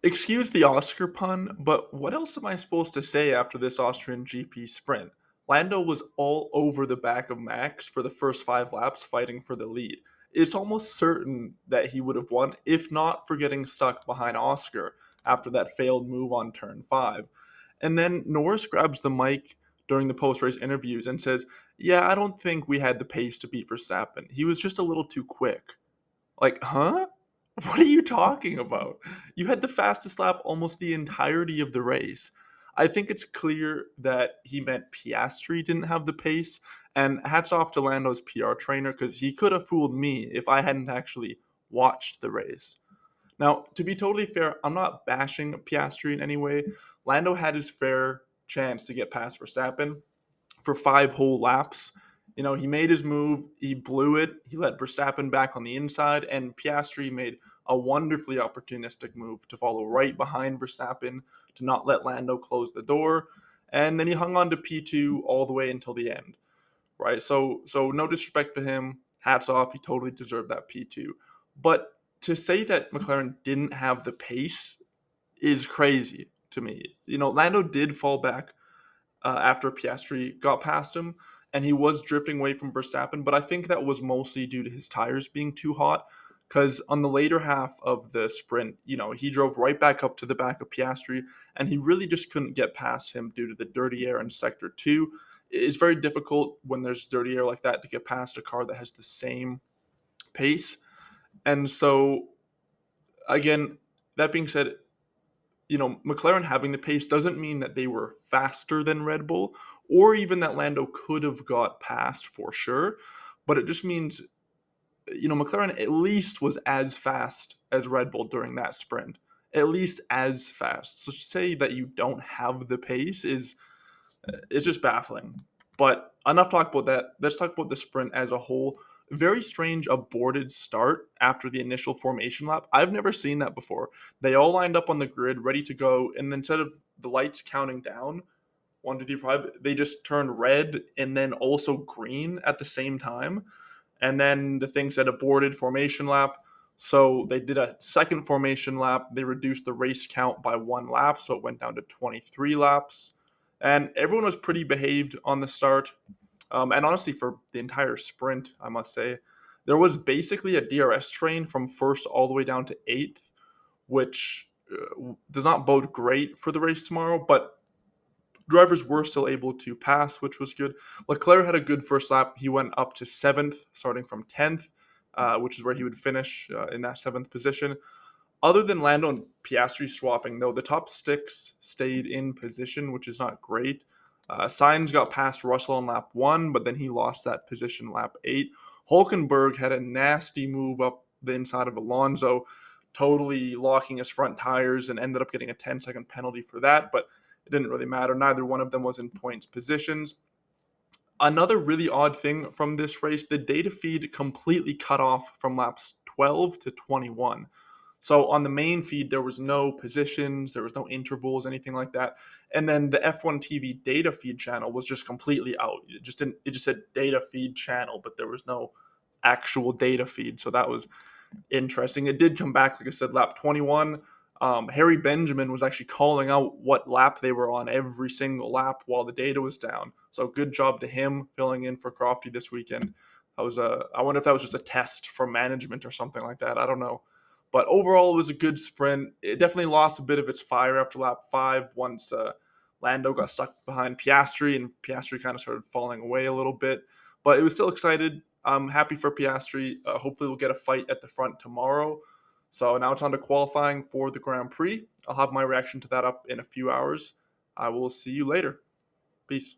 Excuse the Oscar pun, but what else am I supposed to say after this Austrian GP sprint? Lando was all over the back of Max for the first 5 laps fighting for the lead. It's almost certain that he would have won, if not for getting stuck behind Oscar after that failed move on turn 5. And then Norris grabs the mic during the post race interviews and says, "Yeah, I don't think we had the pace to beat Verstappen. He was just a little too quick." Like, huh? What are you talking about? You had the fastest lap almost the entirety of the race. I think it's clear that he meant Piastri didn't have the pace, and hats off to Lando's PR trainer because he could have fooled me if I hadn't actually watched the race. Now, to be totally fair, I'm not bashing Piastri in any way. Lando had his fair chance to get past Verstappen for 5 whole laps. He made his move, he blew it, he let Verstappen back on the inside, and Piastri made a wonderfully opportunistic move to follow right behind Verstappen to not let Lando close the door. And then he hung on to P2 all the way until the end, right? So no disrespect to him, hats off, he totally deserved that P2. But to say that McLaren didn't have the pace is crazy to me. Lando did fall back after Piastri got past him, and he was drifting away from Verstappen. But I think that was mostly due to his tires being too hot. Because on the later half of the sprint, he drove right back up to the back of Piastri, and he really just couldn't get past him due to the dirty air in sector 2. It's very difficult when there's dirty air like that to get past a car that has the same pace. And so, again, that being said, McLaren having the pace doesn't mean that they were faster than Red Bull or even that Lando could have got past for sure. But it just means, McLaren at least was as fast as Red Bull during that sprint, at least as fast. So to say that you don't have the pace is just baffling. But enough talk about that. Let's talk about the sprint as a whole. Very strange aborted start after the initial formation lap. I've never seen that before. They all lined up on the grid, ready to go, and then instead of the lights counting down, 1, 2, 3, 4, 5, they just turned red and then also green at the same time. And then the thing said aborted formation lap. So they did a second formation lap. They reduced the race count by 1 lap, so it went down to 23 laps. And everyone was pretty behaved on the start. And honestly, for the entire sprint, I must say, there was basically a DRS train from first all the way down to eighth, which does not bode great for the race tomorrow. But drivers were still able to pass, which was good. Leclerc had a good first lap. He went up to seventh, starting from 10th, which is where he would finish in that seventh position. Other than Lando and Piastri swapping, though, the top six stayed in position, which is not great. Sainz got past Russell on lap 1, but then he lost that position lap 8. Hulkenberg had a nasty move up the inside of Alonso, totally locking his front tires and ended up getting a 10-second penalty for that, but it didn't really matter. Neither one of them was in points positions. Another really odd thing from this race, the data feed completely cut off from laps 12 to 21. So on the main feed, there was no positions, there was no intervals, anything like that. And then the F1 TV data feed channel was just completely out. It just said data feed channel, but there was no actual data feed. So that was interesting. It did come back, like I said, lap 21. Harry Benjamin was actually calling out what lap they were on every single lap while the data was down. So good job to him filling in for Crofty this weekend. I wonder if that was just a test from management or something like that. I don't know. But overall, it was a good sprint. It definitely lost a bit of its fire after lap 5 once Lando got stuck behind Piastri, and Piastri kind of started falling away a little bit. But it was still excited. I'm happy for Piastri. Hopefully, we'll get a fight at the front tomorrow. So now it's on to qualifying for the Grand Prix. I'll have my reaction to that up in a few hours. I will see you later. Peace.